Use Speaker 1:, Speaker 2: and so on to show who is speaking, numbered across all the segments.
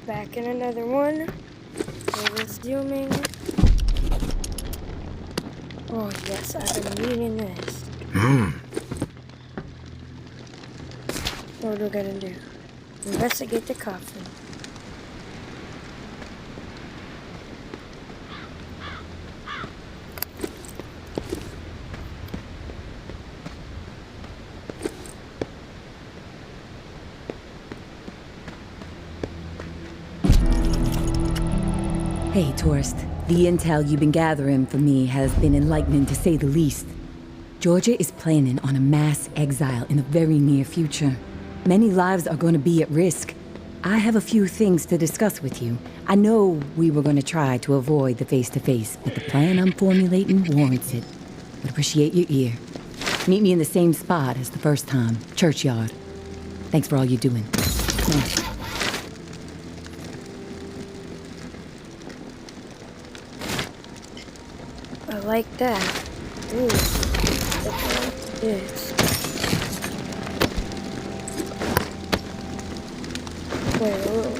Speaker 1: Back in another one. We're zooming. Oh yes, I've been needing this. What are we gonna do? Investigate the coffin.
Speaker 2: Hey, tourist. The intel you've been gathering for me has been enlightening to say the least. Georgia is planning on a mass exile in the very near future. Many lives are going to be at risk. I have a few things to discuss with you. I know we were going to try to avoid the face-to-face, but the plan I'm formulating warrants it. Would appreciate your ear. Meet me in the same spot as the first time, Churchyard. Thanks for all you're doing.
Speaker 1: I like that. Ooh, this. Wait, whoa.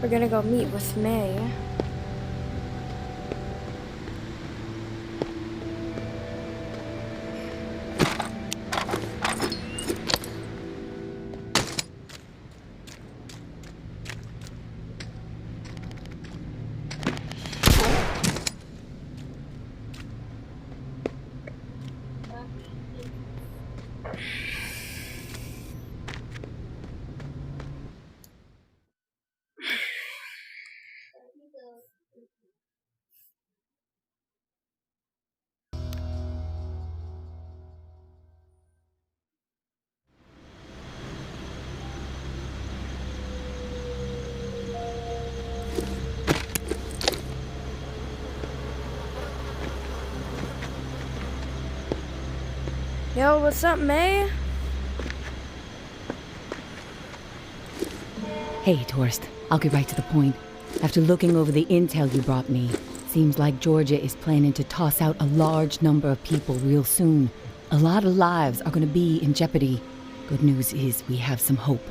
Speaker 1: We're gonna go meet with May. Yo, what's up, May?
Speaker 2: Hey, tourist. I'll get right to the point. After looking over the intel you brought me, seems like Georgia is planning to toss out a large number of people real soon. A lot of lives are going to be in jeopardy. Good news is we have some hope.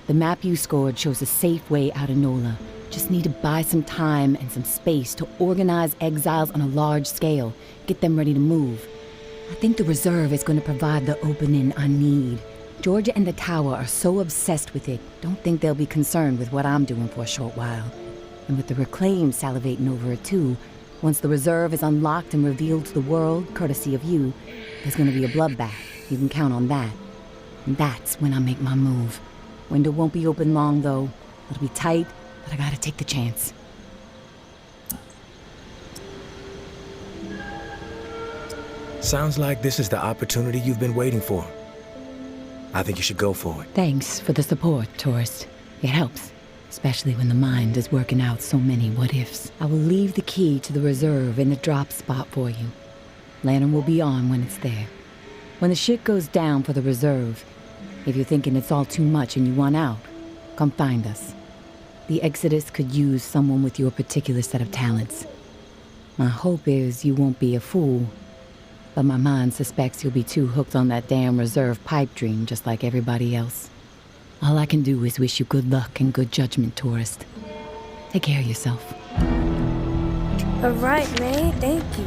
Speaker 2: The map you scored shows a safe way out of NOLA. Just need to buy some time and some space to organize exiles on a large scale, get them ready to move. I think the reserve is going to provide the opening I need. Georgia and the Tower are so obsessed with it, don't think they'll be concerned with what I'm doing for a short while. And with the Reclaim salivating over it too, once the reserve is unlocked and revealed to the world, courtesy of you, there's going to be a bloodbath. You can count on that. And that's when I make my move. Window won't be open long, though. It'll be tight, but I gotta take the chance.
Speaker 3: Sounds like this is the opportunity you've been waiting for. I think you should go for it.
Speaker 2: Thanks for the support, tourist. It helps, especially when the mind is working out so many what-ifs. I will leave the key to the reserve in the drop spot for you. Lantern will be on when it's there. When the shit goes down for the reserve, if you're thinking it's all too much and you want out, come find us. The Exodus could use someone with your particular set of talents. My hope is you won't be a fool, but my mind suspects you'll be too hooked on that damn reserve pipe dream just like everybody else. All I can do is wish you good luck and good judgment, tourist. Take care of yourself.
Speaker 1: All right, May. Thank you.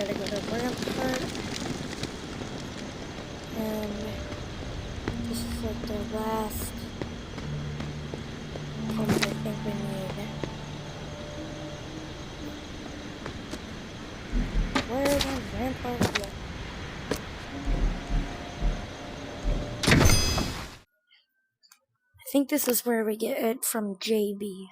Speaker 1: gotta go to Rampart. And this is like the last thing I think we need. Where is Rampart? Yeah. I think this is where we get it from JB.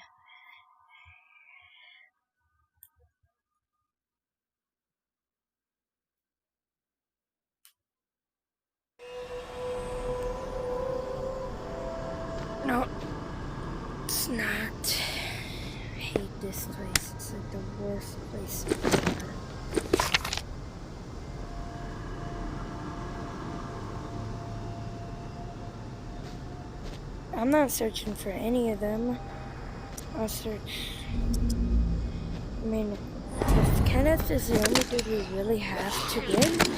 Speaker 1: No, it's not. I hate this place. It's like the worst place ever. I'm not searching for any of them. I'll search. I mean, if Kenneth is the only dude we really have to get,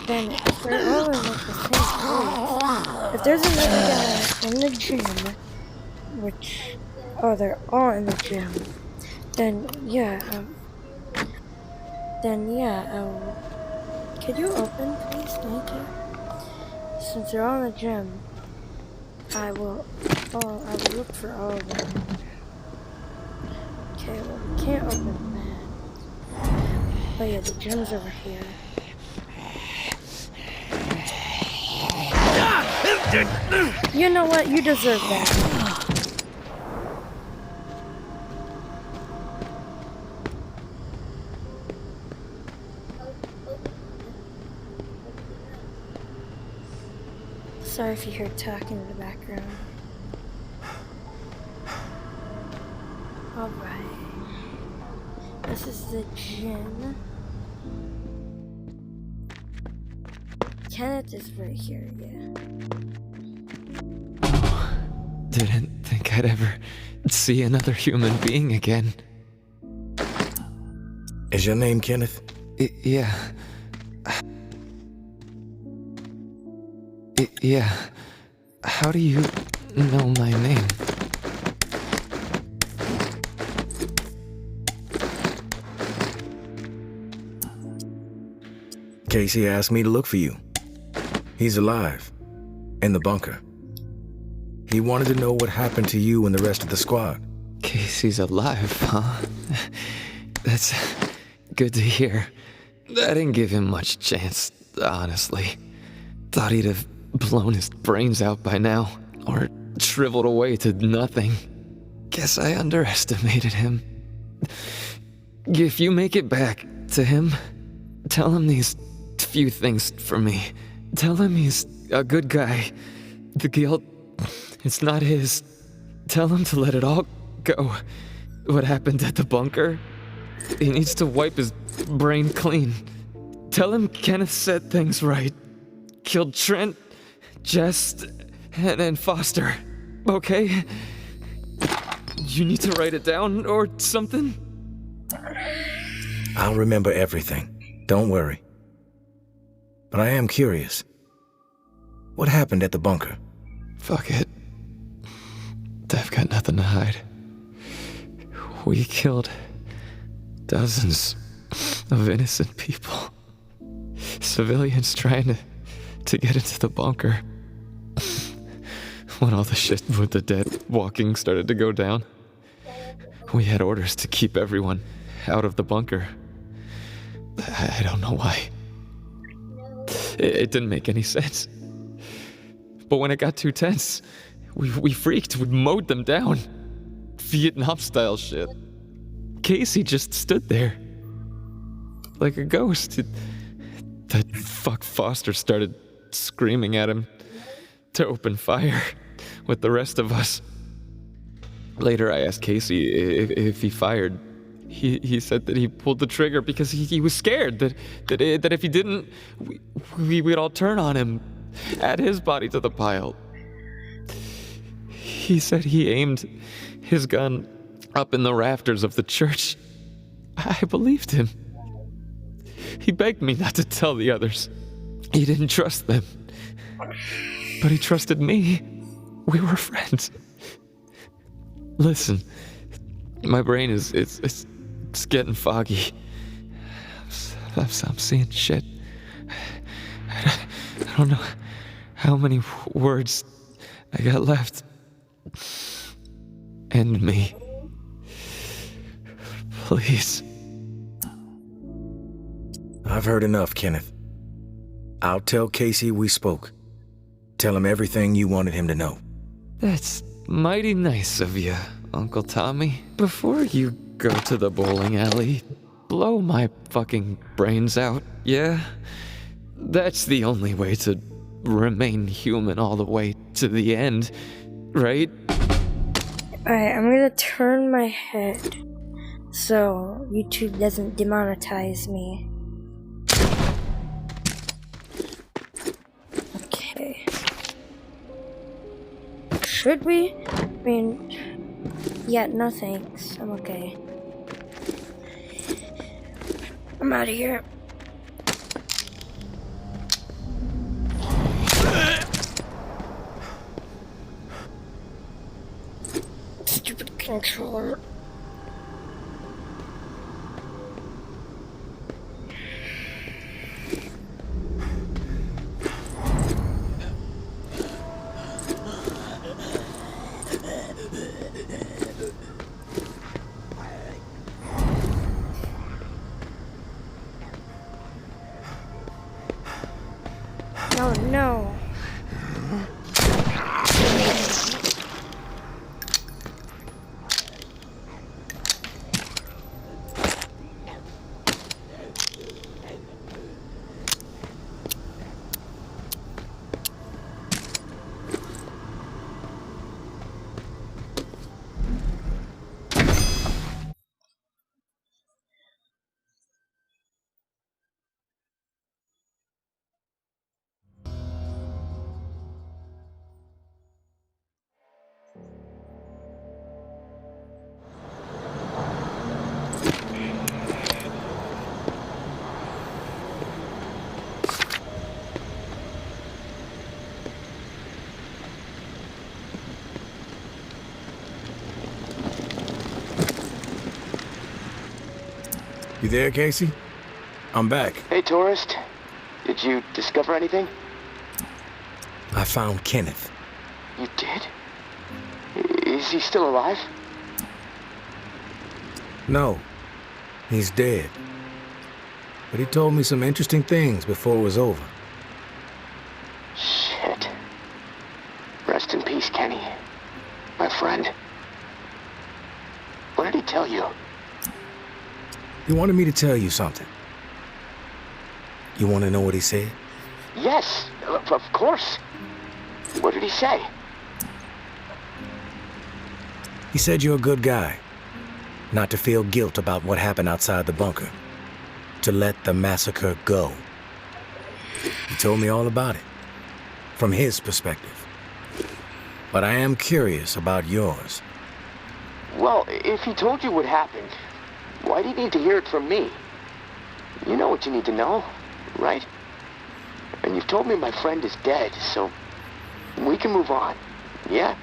Speaker 1: then if they're all in like the same place, if there's another guy in the gym, which, oh, they're all in the gym, then yeah, could you open, please? Thank you. Since they're all in the gym, I will look for all of them. Okay, well, we can't open that. But yeah, the gym's over here. You know what? You deserve that. Sorry if you hear talking in the background. Alright. This is the gym. Kenneth is right here, yeah.
Speaker 4: Didn't think I'd ever see another human being again.
Speaker 3: Is your name Kenneth?
Speaker 4: Yeah. Yeah. How do you know my name?
Speaker 3: Casey asked me to look for you. He's alive. In the bunker. He wanted to know what happened to you and the rest of the squad.
Speaker 4: Casey's alive, huh? That's good to hear. I didn't give him much chance, honestly. Thought he'd have blown his brains out by now, or shriveled away to nothing. Guess I underestimated him. If you make it back to him, tell him these few things for me. Tell him he's a good guy. The guilt, it's not his. Tell him to let it all go. What happened at the bunker? He needs to wipe his brain clean. Tell him Kenneth said things right. Killed Trent, Jess, and Foster. Okay? You need to write it down or something?
Speaker 3: I'll remember everything. Don't worry. But I am curious. What happened at the bunker?
Speaker 4: Fuck it. I've got nothing to hide. We killed dozens of innocent people. Civilians trying to get into the bunker. When all the shit with the dead walking started to go down, we had orders to keep everyone out of the bunker. I don't know why. It didn't make any sense. But when it got too tense, we freaked. We mowed them down. Vietnam-style shit. Casey just stood there. Like a ghost. That fuck Foster started screaming at him to open fire with the rest of us. Later I asked Casey if he fired. He said that he pulled the trigger because he was scared that if he didn't, we'd all turn on him, add his body to the pile. He said he aimed his gun up in the rafters of the church. I believed him. He begged me not to tell the others. He didn't trust them. But he trusted me. We were friends. Listen, my brain is getting foggy. I'm seeing shit. I don't know how many words I got left. End me. Please.
Speaker 3: I've heard enough, Kenneth. I'll tell Casey we spoke. Tell him everything you wanted him to know.
Speaker 4: That's mighty nice of you, Uncle Tommy. Before you go to the bowling alley, blow my fucking brains out, yeah? That's the only way to remain human all the way to the end, right?
Speaker 1: Alright, I'm gonna turn my head so YouTube doesn't demonetize me. Okay. Should we? I mean, yeah, no thanks. I'm okay. I'm out of here. Stupid controller. Oh no.
Speaker 3: You there, Casey? I'm back.
Speaker 5: Hey, tourist. Did you discover anything?
Speaker 3: I found Kenneth.
Speaker 5: You did? Is he still alive?
Speaker 3: No, he's dead. But he told me some interesting things before it was over.
Speaker 5: Shit. Rest in peace, Kenny. My friend. What did he tell you?
Speaker 3: He wanted me to tell you something. You want to know what he said?
Speaker 5: Yes, of course. What did he say?
Speaker 3: He said you're a good guy. Not to feel guilt about what happened outside the bunker. To let the massacre go. He told me all about it. From his perspective. But I am curious about yours.
Speaker 5: Well, if he told you what happened, why do you need to hear it from me? You know what you need to know, right? And you've told me my friend is dead, so we can move on, yeah?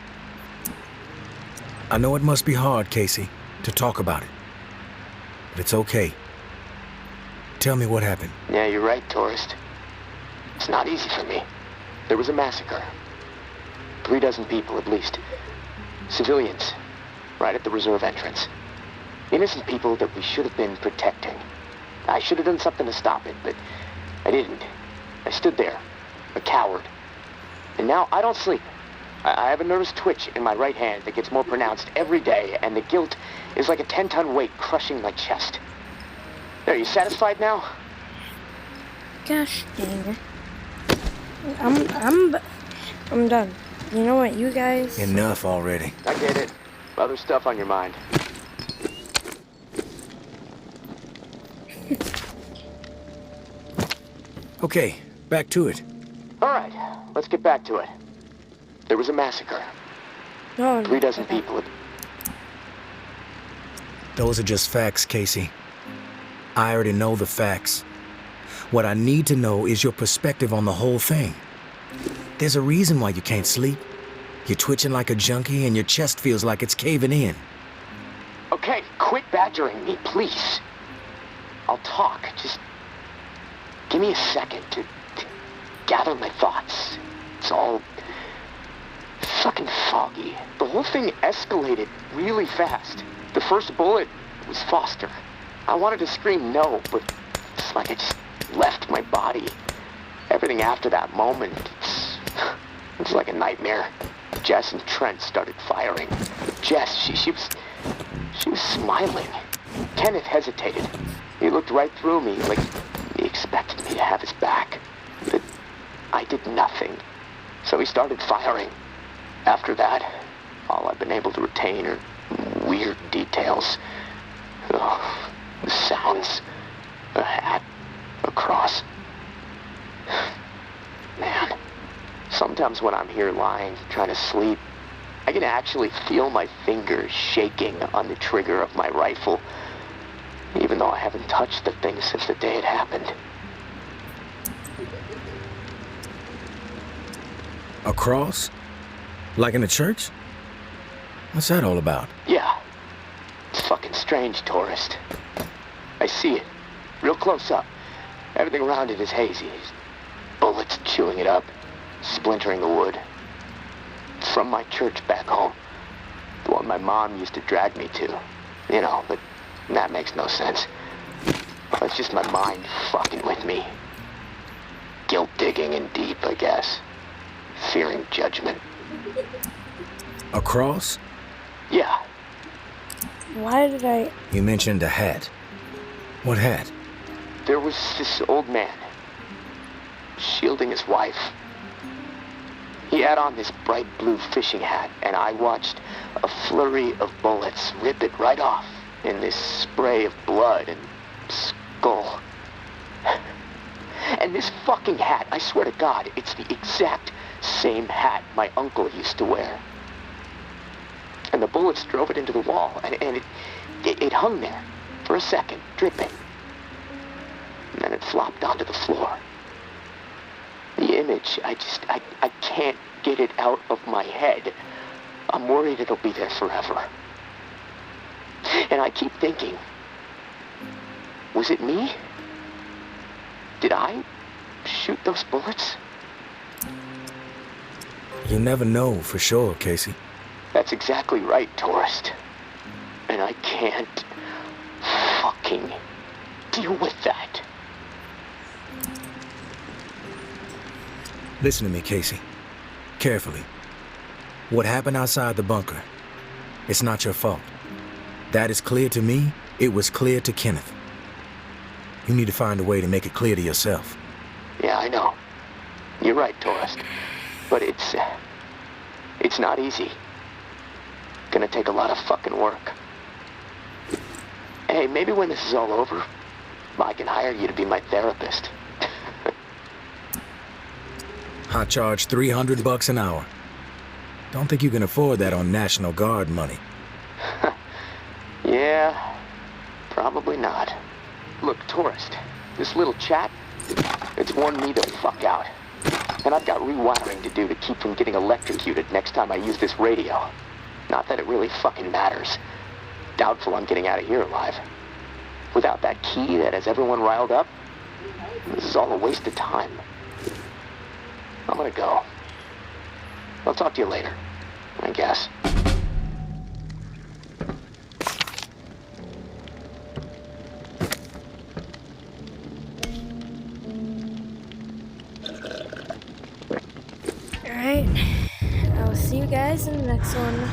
Speaker 3: I know it must be hard, Casey, to talk about it. But it's okay. Tell me what happened.
Speaker 5: Yeah, you're right, tourist. It's not easy for me. There was a massacre. 36 people, at least. Civilians, right at the reserve entrance. Innocent people that we should have been protecting. I should have done something to stop it, but I didn't. I stood there, a coward. And now I don't sleep. I have a nervous twitch in my right hand that gets more pronounced every day, and the guilt is like a 10-ton weight crushing my chest. Are you satisfied now?
Speaker 1: Gosh dang it. I'm done. You know what, you guys?
Speaker 3: Enough already.
Speaker 5: I get it. Other stuff on your mind.
Speaker 3: Okay, back to it.
Speaker 5: All right, let's get back to it. There was a massacre.
Speaker 1: No,
Speaker 5: 36 people.
Speaker 3: Those are just facts, Casey. I already know the facts. What I need to know is your perspective on the whole thing. There's a reason why you can't sleep. You're twitching like a junkie and your chest feels like it's caving in.
Speaker 5: Okay, quit badgering me, please. I'll talk. Just Give me a second to gather my thoughts. It's all fucking foggy. The whole thing escalated really fast. The first bullet was Foster. I wanted to scream no, but it's like it just left my body. Everything after that moment, it's like a nightmare. Jess and Trent started firing. Jess, she was smiling. Kenneth hesitated. He looked right through me like he expected me to have his back. But I did nothing. So he started firing. After that, all I've been able to retain are weird details. Oh, the sounds, a hat, a cross. Man, sometimes when I'm here lying, trying to sleep, I can actually feel my fingers shaking on the trigger of my rifle, even though I haven't touched the thing since the day it happened.
Speaker 3: A cross? Like in a church? What's that all about?
Speaker 5: Yeah. It's fucking strange, tourist. I see it. Real close up. Everything around it is hazy. Bullets chewing it up. Splintering the wood. It's from my church back home. The one my mom used to drag me to. You know, but that makes no sense. It's just my mind fucking with me. Guilt digging in deep, I guess. Fearing judgment.
Speaker 3: A cross?
Speaker 5: Yeah.
Speaker 1: Why did I...
Speaker 3: You mentioned a hat. What hat?
Speaker 5: There was this old man, shielding his wife. He had on this bright blue fishing hat, and I watched a flurry of bullets rip it right off in this spray of blood and skull. And this fucking hat, I swear to God, it's the exact same hat my uncle used to wear. And the bullets drove it into the wall, and it hung there for a second, dripping. And then it flopped onto the floor. The image, I can't get it out of my head. I'm worried it'll be there forever. And I keep thinking, was it me? Did I shoot those bullets?
Speaker 3: You never know for sure, Casey.
Speaker 5: That's exactly right, tourist. And I can't fucking deal with that.
Speaker 3: Listen to me, Casey. Carefully. What happened outside the bunker, it's not your fault. That is clear to me. It was clear to Kenneth. You need to find a way to make it clear to yourself.
Speaker 5: Yeah, I know. You're right, tourist. But it's not easy. Gonna take a lot of fucking work. Hey, maybe when this is all over, I can hire you to be my therapist.
Speaker 3: I charge $300 an hour. Don't think you can afford that on National Guard money.
Speaker 5: Yeah, probably not. Look, tourist, this little chat, it's worn me the fuck out. And I've got rewiring to do to keep from getting electrocuted next time I use this radio. Not that it really fucking matters. Doubtful I'm getting out of here alive. Without that key that has everyone riled up, this is all a waste of time. I'm gonna go. I'll talk to you later, I guess.
Speaker 1: Alright. I will see you guys in the next one.